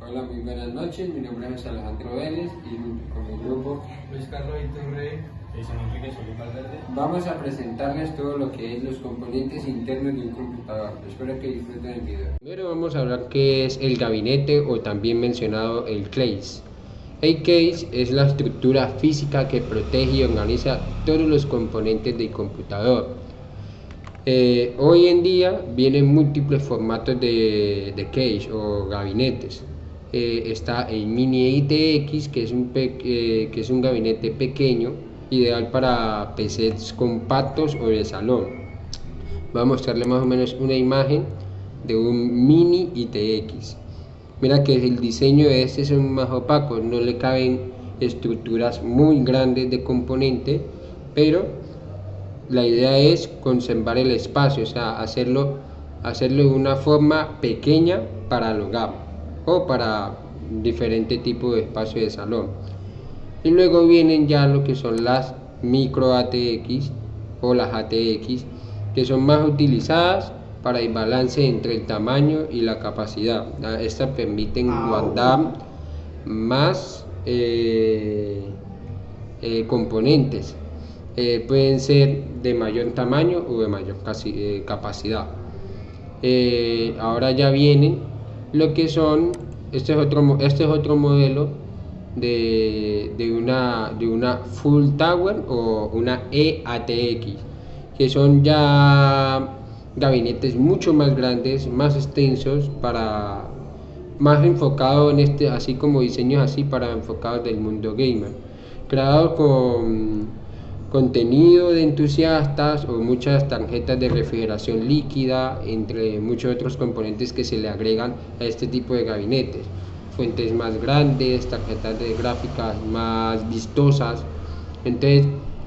Hola, muy buenas noches. Mi nombre es Alejandro Vélez y junto con mi grupo Luis Carlos Iturre, Jason Enrique Solís Valverde. vamos a presentarles todo lo que es los componentes internos de un computador. Espero que disfruten el video. Primero vamos a hablar qué es el gabinete o también mencionado el case. El case es la estructura física que protege y organiza todos los componentes del computador. Hoy en día vienen múltiples formatos de case o gabinetes. Está el mini ITX, que es un gabinete pequeño, ideal para PCs compactos o de salón. Voy a mostrarle más o menos una imagen de un mini ITX. Mira que el diseño de este es más opaco, no le caben estructuras muy grandes de componente, pero la idea es conservar el espacio, o sea, hacerlo de una forma pequeña para el hogar o para diferente tipo de espacio de salón. Y luego vienen ya lo que son las micro ATX o las ATX, que son más utilizadas para el balance entre el tamaño y la capacidad. Estas permiten guardar más componentes. Pueden ser de mayor tamaño o de mayor capacidad. Ahora ya vienen lo que son, este es otro modelo de una full tower o una EATX, que son ya gabinetes mucho más grandes, más extensos, más enfocados así como diseños así para enfocados del mundo gamer, creados con contenido de entusiastas o muchas tarjetas de refrigeración líquida, entre muchos otros componentes que se le agregan a este tipo de gabinetes. Fuentes más grandes, tarjetas de gráficas más vistosas. Entonces,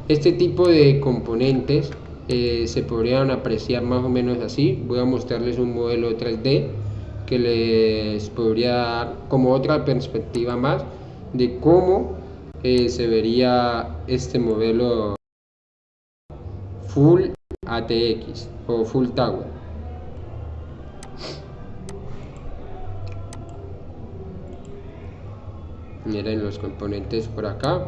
este tipo de componentes se podrían apreciar más o menos así. Voy a mostrarles un modelo 3D que les podría dar como otra perspectiva más de cómo se vería este modelo Full ATX o Full Tower. Miren los componentes por acá.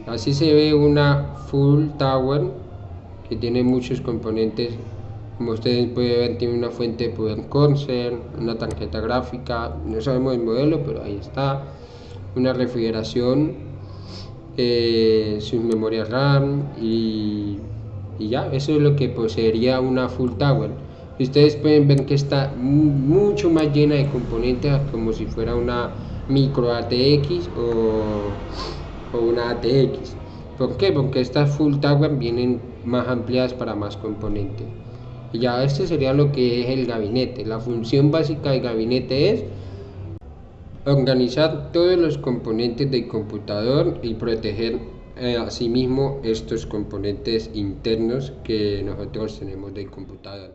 Así se ve una Full Tower que tiene muchos componentes. Como ustedes pueden ver, tiene una fuente de poder Corsair, una tarjeta gráfica, no sabemos el modelo, pero ahí está, una refrigeración, sus memorias RAM y ya, eso es lo que poseería una Full Tower. Y ustedes pueden ver que está mucho más llena de componentes, como si fuera una micro ATX o una ATX. ¿Por qué? Porque estas Full Tower vienen más ampliadas para más componentes. Y ya este sería lo que es el gabinete. La función básica del gabinete es organizar todos los componentes del computador y proteger asimismo estos componentes internos que nosotros tenemos del computador.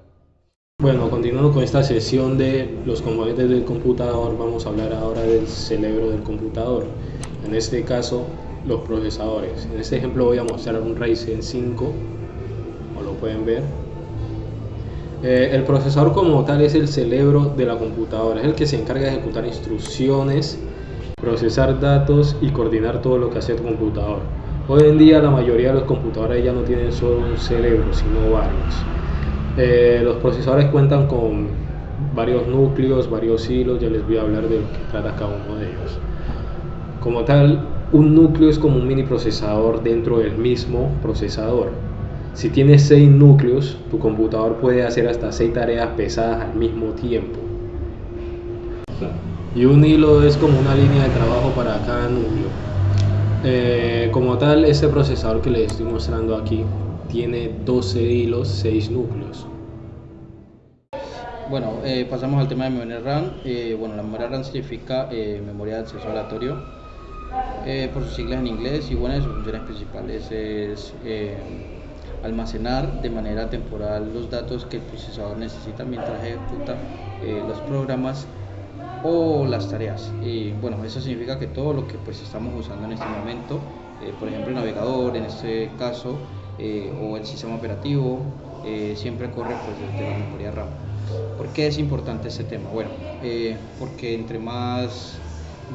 Bueno, continuando con esta sesión de los componentes del computador, vamos a hablar ahora del cerebro del computador. En este caso, los procesadores. En este ejemplo voy a mostrar un Ryzen 5, como lo pueden ver. El procesador como tal es el cerebro de la computadora, es el que se encarga de ejecutar instrucciones, procesar datos y coordinar todo lo que hace el computador. Hoy en día la mayoría de los computadores ya no tienen solo un cerebro, sino varios. Los procesadores cuentan con varios núcleos, varios hilos, ya les voy a hablar de lo que trata cada uno de ellos. Como tal, un núcleo es como un mini procesador dentro del mismo procesador. Si tienes 6 núcleos, tu computador puede hacer hasta 6 tareas pesadas al mismo tiempo. Y un hilo es como una línea de trabajo para cada núcleo. Como tal, este procesador que les estoy mostrando aquí tiene 12 hilos, 6 núcleos. Bueno, pasamos al tema de memoria RAM. Bueno, la memoria RAM significa memoria de acceso aleatorio, por sus siglas en inglés, y bueno, sus funciones principales es almacenar de manera temporal los datos que el procesador necesita mientras ejecuta los programas o las tareas. Y bueno, eso significa que todo lo que pues estamos usando en este momento, por ejemplo el navegador en este caso, o el sistema operativo, siempre corre pues desde la memoria RAM. ¿Por qué es importante este tema? Bueno, porque entre más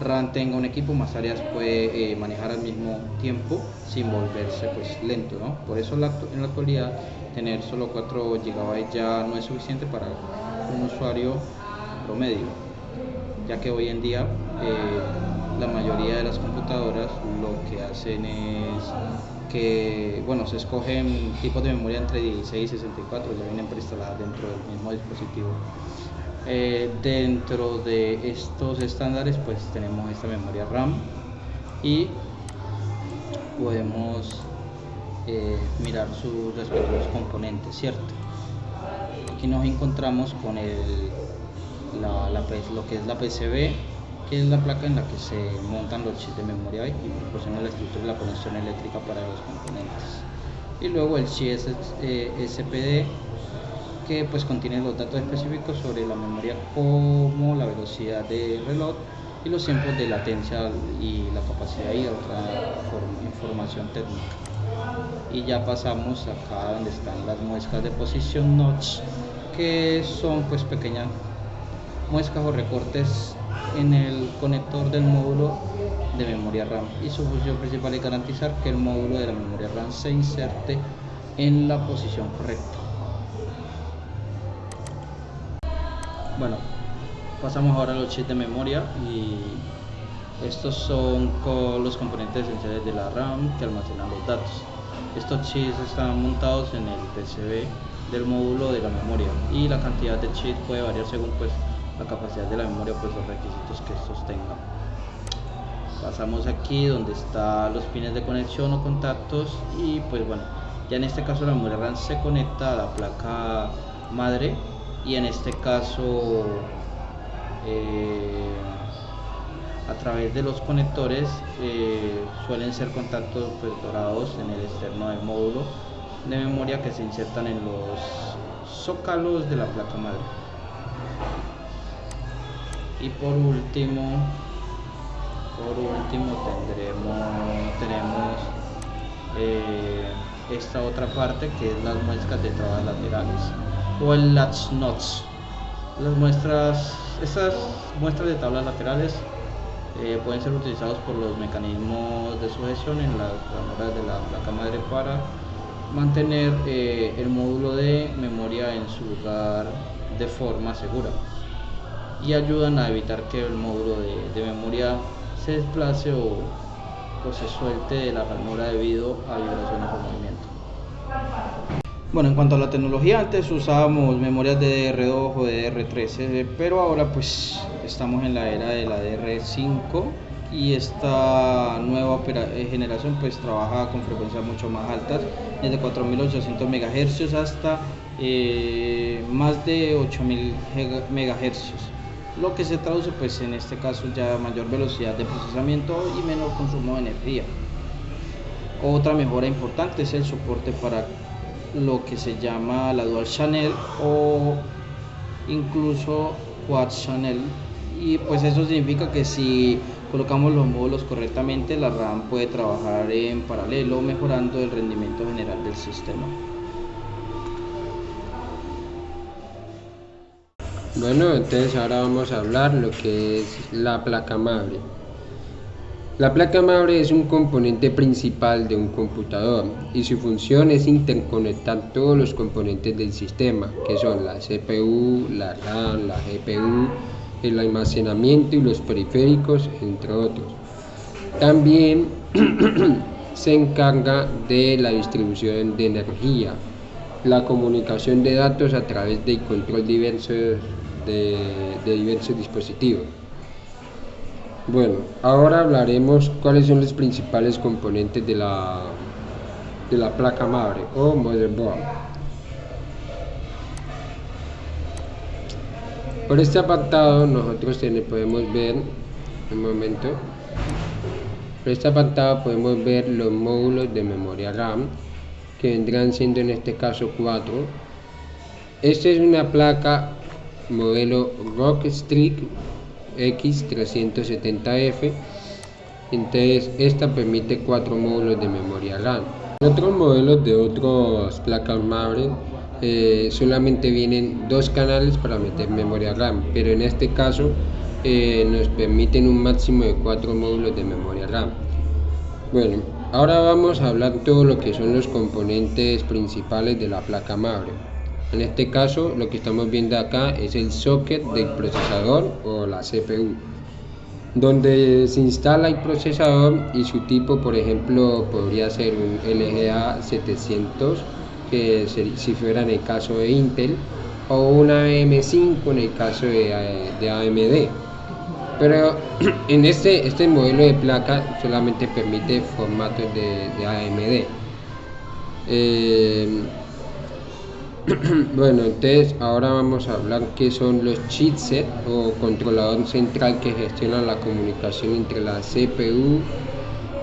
RAM tenga un equipo, más áreas puede manejar al mismo tiempo sin volverse pues lento, ¿no? Por eso en la actualidad tener solo 4 GB ya no es suficiente para un usuario promedio, ya que hoy en día la mayoría de las computadoras lo que hacen es que, bueno, se escogen tipos de memoria entre 16 y 64, ya vienen preinstaladas dentro del mismo dispositivo. Dentro de estos estándares pues tenemos esta memoria RAM y podemos mirar sus respectivos componentes, ¿cierto? Aquí nos encontramos con lo que es la PCB, que es la placa en la que se montan los chips de memoria y proporciona la estructura y la conexión eléctrica para los componentes. Y luego el chip SPD, que pues contiene los datos específicos sobre la memoria, como la velocidad de reloj y los tiempos de latencia y la capacidad y otra información técnica. Y ya pasamos acá donde están las muescas de posición notch, que son pues pequeñas muescas o recortes en el conector del módulo de memoria RAM, y su función principal es garantizar que el módulo de la memoria RAM se inserte en la posición correcta. Bueno, pasamos ahora a los chips de memoria, y estos son los componentes esenciales de la RAM que almacenan los datos. Estos chips están montados en el PCB del módulo de la memoria, y la cantidad de chips puede variar según pues la capacidad de la memoria, pues los requisitos que estos tengan. Pasamos aquí donde están los pines de conexión o contactos, y pues bueno, ya en este caso la memoria RAM se conecta a la placa madre, y en este caso a través de los conectores suelen ser contactos pues dorados en el externo del módulo de memoria, que se insertan en los zócalos de la placa madre. Y por último tenemos esta otra parte, que es las muescas de tablas laterales o el latch nuts. Estas muestras de tablas laterales pueden ser utilizados por los mecanismos de sujeción en las ranuras de la placa madre para mantener el módulo de memoria en su lugar de forma segura, y ayudan a evitar que el módulo de memoria se desplace o se suelte de la ranura debido a vibraciones o movimiento. Bueno, en cuanto a la tecnología, antes usábamos memorias de DDR2 o de DDR3, pero ahora pues estamos en la era de la DDR5, y esta nueva generación pues trabaja con frecuencias mucho más altas, desde 4800 MHz hasta más de 8000 MHz, lo que se traduce pues en este caso ya mayor velocidad de procesamiento y menor consumo de energía. Otra mejora importante es el soporte para lo que se llama la Dual Channel o incluso Quad Channel, y pues eso significa que si colocamos los módulos correctamente, la RAM puede trabajar en paralelo, mejorando el rendimiento general del sistema. Bueno, entonces ahora vamos a hablar lo que es la placa madre. La placa madre es un componente principal de un computador, y su función es interconectar todos los componentes del sistema, que son la CPU, la RAM, la GPU, el almacenamiento y los periféricos, entre otros. También se encarga de la distribución de energía, la comunicación de datos a través del control de diversos dispositivos. Bueno, ahora hablaremos cuáles son los principales componentes de la placa madre o motherboard. Por este apartado nosotros podemos ver por este apartado podemos ver los módulos de memoria RAM, que vendrán siendo en este caso 4. Esta es una placa modelo Rockstrix X370F, entonces esta permite 4 módulos de memoria RAM. Otros modelos de otras placas madre solamente vienen 2 canales para meter memoria RAM, pero en este caso nos permiten un máximo de 4 módulos de memoria RAM. Bueno, ahora vamos a hablar todo lo que son los componentes principales de la placa madre. En este caso lo que estamos viendo acá es el socket del procesador o la CPU, donde se instala el procesador y su tipo, por ejemplo, podría ser un LGA 700, que si fuera en el caso de Intel, o una AM5 en el caso de AMD. Pero en este modelo de placa solamente permite formatos de AMD. Bueno, entonces ahora vamos a hablar qué son los chipsets o controlador central que gestiona la comunicación entre la CPU,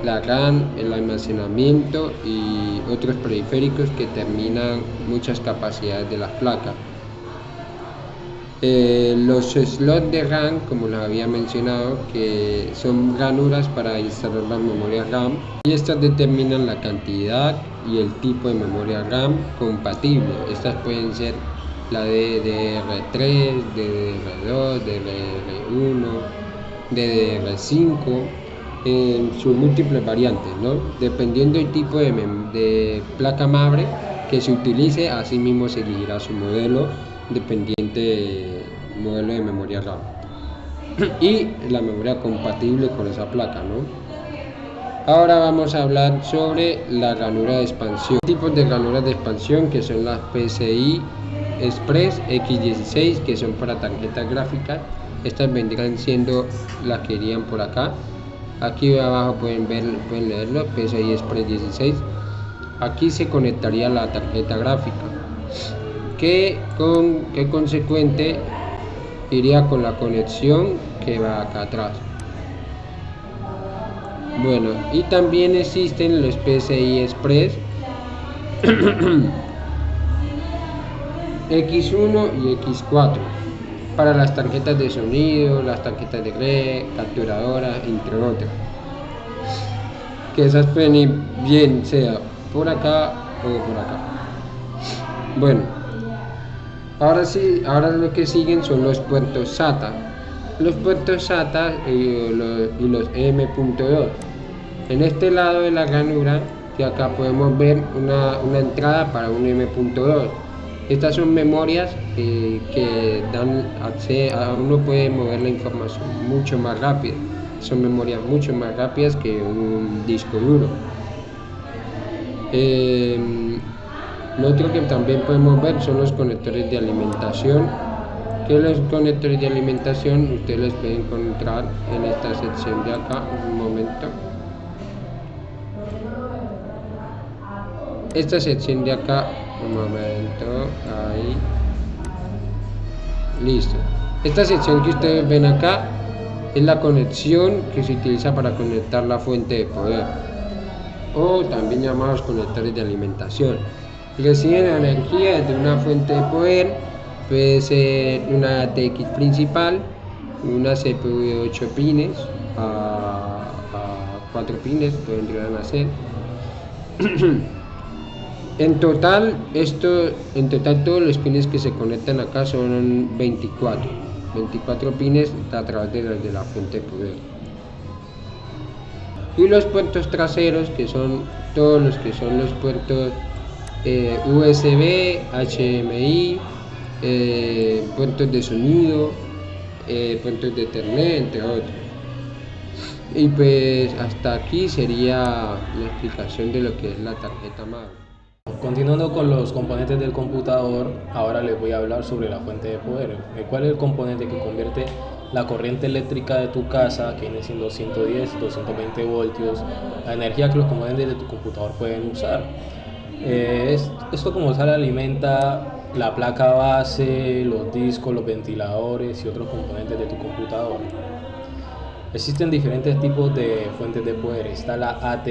la RAM, el almacenamiento y otros periféricos que determinan muchas capacidades de las placas. Los slots de RAM, como les había mencionado, que son ranuras para instalar la memoria RAM, y estas determinan la cantidad y el tipo de memoria RAM compatible. Estas pueden ser la DDR3, DDR2, DDR1, DDR5, en sus múltiples variantes, ¿no? Dependiendo del tipo de placa madre que se utilice, así mismo se elegirá su modelo dependiente modelo de memoria RAM y la memoria compatible con esa placa, ¿no? Ahora vamos a hablar sobre la ranura de expansión. Tipos de ranuras de expansión, que son las PCI Express X16, que son para tarjetas gráficas. Estas vendrán siendo las que irían por acá. Aquí abajo pueden leerlo, PCI Express 16. Aquí se conectaría la tarjeta gráfica, que consecuente iría con la conexión que va acá atrás. Bueno, y también existen los PCI Express X1 y X4 para las tarjetas de sonido, las tarjetas de red, capturadoras, entre otras, que esas pueden ir bien sea por acá o por acá. Bueno, ahora lo que siguen son los puertos SATA. Los puertos SATA y los M.2. En este lado de la ranura, que acá podemos ver una entrada para un M.2. Estas son memorias que dan acceso a uno, puede mover la información mucho más rápido. Son memorias mucho más rápidas que un disco duro. Lo otro que también podemos ver son los conectores de alimentación, que los conectores de alimentación ustedes los pueden encontrar en esta sección de acá. Un momento. Esta sección de acá, un momento, ahí, listo. Esta sección que ustedes ven acá es la conexión que se utiliza para conectar la fuente de poder, o también llamados conectores de alimentación. Reciben energía desde una fuente de poder, puede ser una ATX principal, una CPU de 8 pines a 4 pines, podrían hacer. En total todos los pines que se conectan acá son 24 pines a través de la fuente de poder. Y los puertos traseros, que son todos los que son los puertos USB, HDMI, puertos de sonido, puertos de Ethernet, entre otros. Y pues hasta aquí sería la explicación de lo que es la tarjeta madre. Continuando con los componentes del computador, ahora les voy a hablar sobre la fuente de poder. ¿Cuál es el componente que convierte la corriente eléctrica de tu casa, que viene siendo 110, 220 voltios, la energía que los componentes de tu computador pueden usar? Esto como tal alimenta la placa base, los discos, los ventiladores y otros componentes de tu computador. Existen diferentes tipos de fuentes de poder. Está la AT,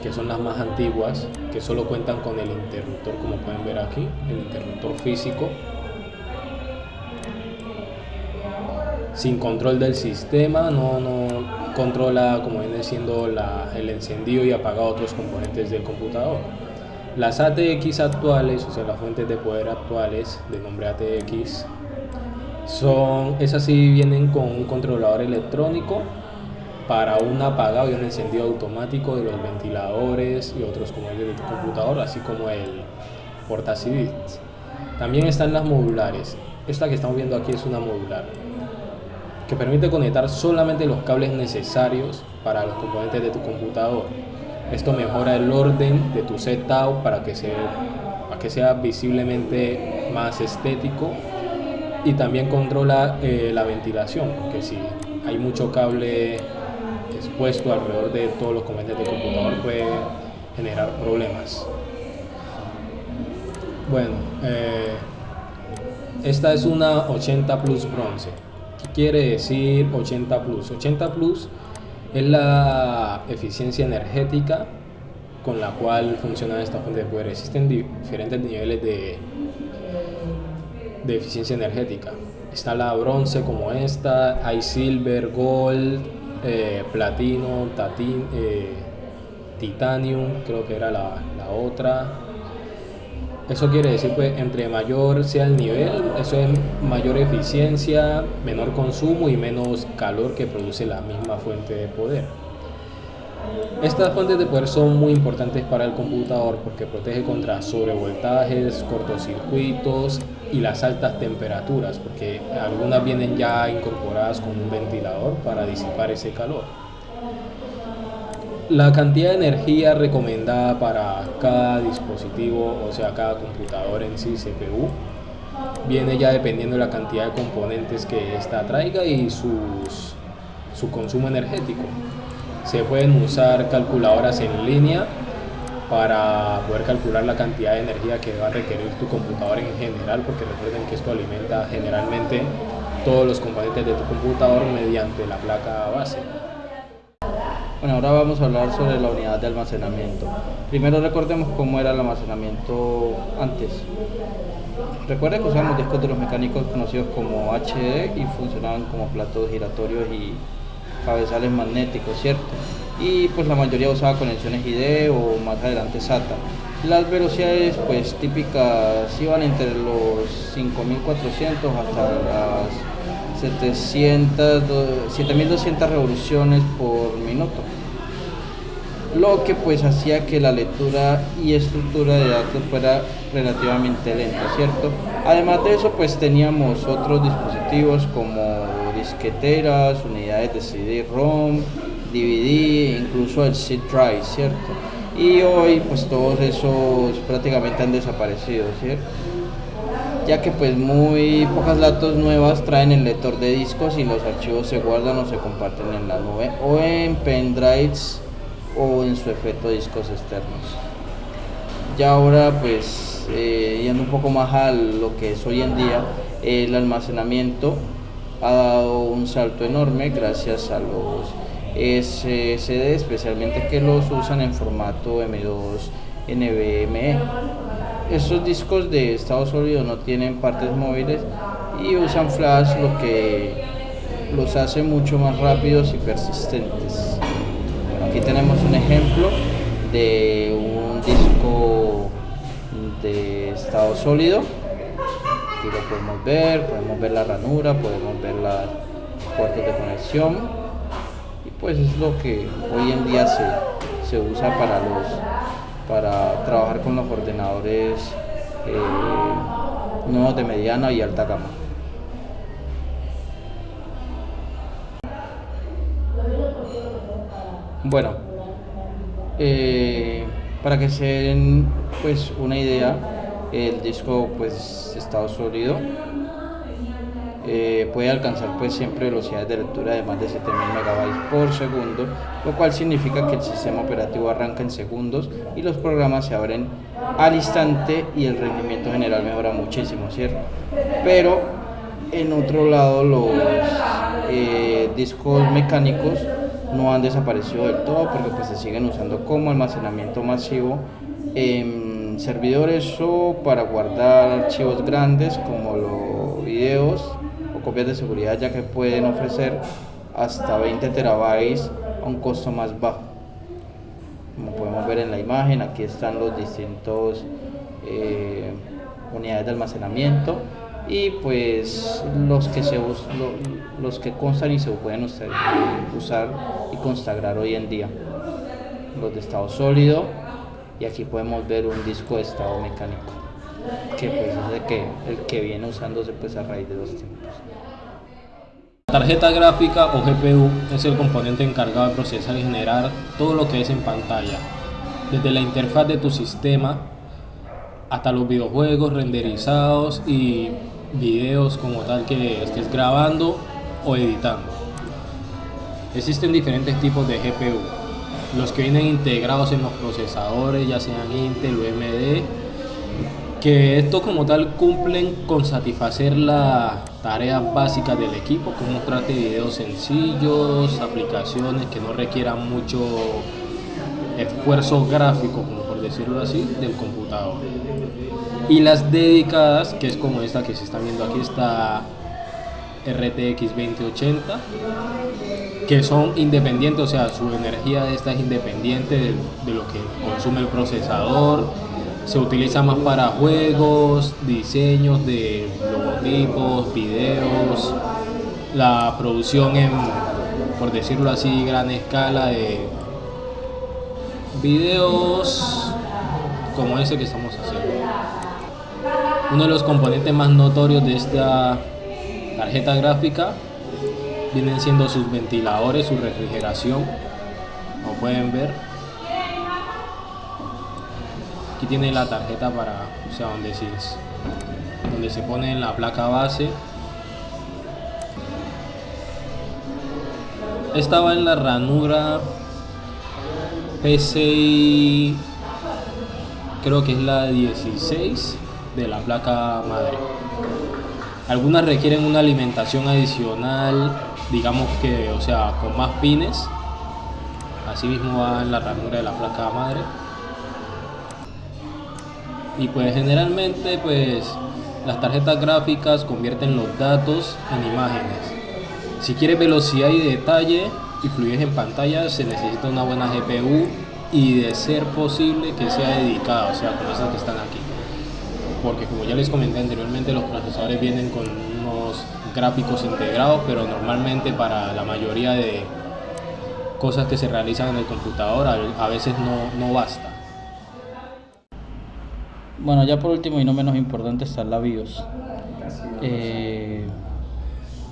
que son las más antiguas, que solo cuentan con el interruptor, como pueden ver aquí, el interruptor físico, sin control del sistema, no controla, como viene siendo el encendido y apagado de otros componentes del computador. Las ATX actuales, o sea, las fuentes de poder actuales de nombre ATX, esas sí vienen con un controlador electrónico para un apagado y un encendido automático de los ventiladores y otros componentes de tu computador, así como el porta-CDs. También están las modulares. Esta que estamos viendo aquí es una modular, que permite conectar solamente los cables necesarios para los componentes de tu computador. Esto mejora el orden de tu setup para que sea visiblemente más estético, y también controla la ventilación, porque si hay mucho cable expuesto alrededor de todos los componentes del computador puede generar problemas. Bueno, esta es una 80 Plus bronce. ¿Qué quiere decir 80 Plus? 80 Plus es la eficiencia energética con la cual funciona esta fuente de poder. Existen diferentes niveles de eficiencia energética. Está la bronce como esta, hay silver, gold, platino, titanium, creo que era la otra. Eso quiere decir, pues, entre mayor sea el nivel, eso es mayor eficiencia, menor consumo y menos calor que produce la misma fuente de poder. Estas fuentes de poder son muy importantes para el computador porque protege contra sobrevoltajes, cortocircuitos y las altas temperaturas, porque algunas vienen ya incorporadas con un ventilador para disipar ese calor. La cantidad de energía recomendada para cada dispositivo, o sea, cada computador en sí, CPU, viene ya dependiendo de la cantidad de componentes que ésta traiga y su consumo energético. Se pueden usar calculadoras en línea para poder calcular la cantidad de energía que va a requerir tu computador en general, porque recuerden que esto alimenta generalmente todos los componentes de tu computador mediante la placa base. Bueno, ahora vamos a hablar sobre la unidad de almacenamiento. Primero recordemos cómo era el almacenamiento antes. Recuerden que usábamos discos duros mecánicos conocidos como HD y funcionaban como platos giratorios y cabezales magnéticos, ¿cierto? Y pues la mayoría usaba conexiones ID o más adelante SATA. Las velocidades pues típicas iban entre los 5400 hasta las 7200 revoluciones por minuto, lo que pues hacía que la lectura y estructura de datos fuera relativamente lenta, ¿cierto? Además de eso pues teníamos otros dispositivos como disqueteras, unidades de CD-ROM, DVD, incluso el CD drive, ¿cierto? Y hoy pues todos esos prácticamente han desaparecido, ¿cierto? Ya que pues muy pocas datos nuevas traen el lector de discos y los archivos se guardan o se comparten en la nube o en pendrives o en su efecto discos externos. Ya ahora pues yendo un poco más a lo que es hoy en día, el almacenamiento ha dado un salto enorme gracias a los SSD, especialmente que los usan en formato M2 NVMe. Estos discos de estado sólido no tienen partes móviles y usan flash, lo que los hace mucho más rápidos y persistentes. Bueno, aquí tenemos un ejemplo de un disco de estado sólido. Aquí lo podemos ver la ranura, podemos ver las puertas de conexión, y pues es lo que hoy en día se usa para trabajar con los ordenadores nuevos de mediana y alta gama. Bueno, para que se den pues una idea, el disco pues estado sólido puede alcanzar pues siempre velocidades de lectura de más de 7000 MB por segundo, lo cual significa que el sistema operativo arranca en segundos y los programas se abren al instante y el rendimiento general mejora muchísimo, ¿cierto? Pero en otro lado los discos mecánicos no han desaparecido del todo porque pues se siguen usando como almacenamiento masivo en servidores o para guardar archivos grandes como los videos o copias de seguridad, ya que pueden ofrecer hasta 20 terabytes a un costo más bajo, como podemos podemos ver en la imagen, aquí están los distintos unidades de almacenamiento y pues los que constan y se pueden usar y consagrar hoy en día, los de estado sólido, y aquí podemos ver un disco de estado mecánico que pues es el que viene usándose pues a raíz de los tiempos. La tarjeta gráfica o GPU es el componente encargado de procesar y generar todo lo que es en pantalla, desde la interfaz de tu sistema hasta los videojuegos renderizados y videos como tal que estés grabando o editando. Existen diferentes tipos de GPU, los que vienen integrados en los procesadores, ya sean Intel o AMD, que esto como tal cumplen con satisfacer las tareas básicas del equipo, como mostrarte videos sencillos, aplicaciones que no requieran mucho esfuerzo gráfico, como por decirlo así, del computador. Y las dedicadas, que es como esta que se está viendo aquí, esta RTX 2080, que son independientes, o sea, su energía de esta es independiente de lo que consume el procesador. Se utiliza más para juegos, diseños de logotipos, videos, la producción en, por decirlo así, gran escala de videos como ese que estamos haciendo. Uno de los componentes más notorios de esta tarjeta gráfica vienen siendo sus ventiladores, su refrigeración, como pueden ver. Aquí tiene la tarjeta para, o sea, donde se pone en la placa base. Esta va en la ranura P6, creo que es la 16 de la placa madre. Algunas requieren una alimentación adicional, digamos que, o sea, con más pines. Así mismo va en la ranura de la placa madre. Y pues generalmente pues las tarjetas gráficas convierten los datos en imágenes. Si quieres velocidad y detalle y fluidez en pantalla, se necesita una buena GPU y, de ser posible, que sea dedicada, o sea, como esas que están aquí. Porque como ya les comenté anteriormente, los procesadores vienen con unos gráficos integrados, pero normalmente para la mayoría de cosas que se realizan en el computador a veces no basta. Bueno, ya por último y no menos importante está la BIOS.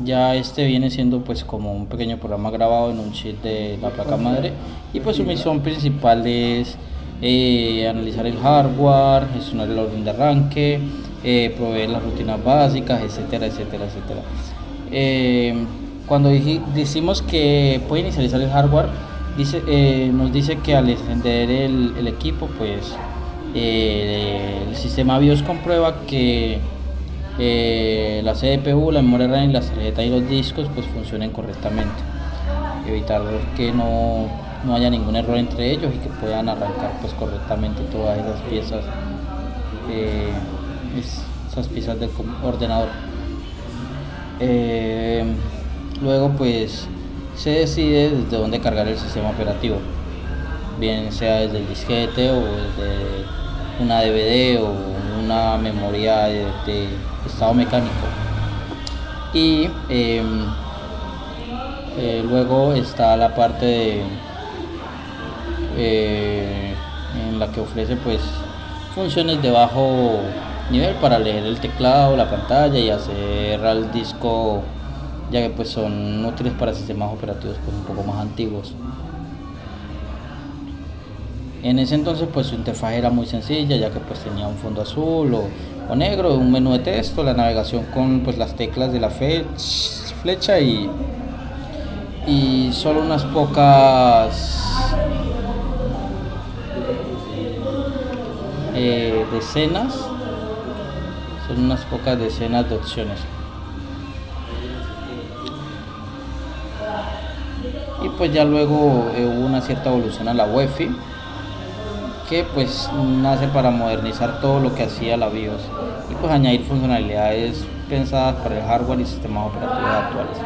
Ya este viene siendo pues como un pequeño programa grabado en un chip de la placa madre, y pues su misión principal es analizar el hardware, gestionar el orden de arranque, proveer las rutinas básicas, etcétera, etcétera, etcétera. Cuando decimos que puede inicializar el hardware, nos dice que al encender el equipo, pues el sistema BIOS comprueba que la CPU, la memoria RAM y las tarjetas y los discos pues funcionen correctamente, evitar que no haya ningún error entre ellos y que puedan arrancar pues correctamente todas esas piezas del ordenador. Luego pues se decide desde dónde cargar el sistema operativo, bien sea desde el disquete o desde una DVD o una memoria de estado mecánico. Y luego está la parte en la que ofrece pues funciones de bajo nivel para leer el teclado, la pantalla y hacer al disco, ya que pues son útiles para sistemas operativos pues un poco más antiguos. En ese entonces pues su interfaz era muy sencilla, ya que pues tenía un fondo azul o negro, un menú de texto, la navegación con pues las teclas de la flecha y solo unas pocas decenas de opciones. Y pues ya luego hubo una cierta evolución a la UEFI, que pues nace para modernizar todo lo que hacía la BIOS y pues añadir funcionalidades pensadas para el hardware y sistemas operativos actuales.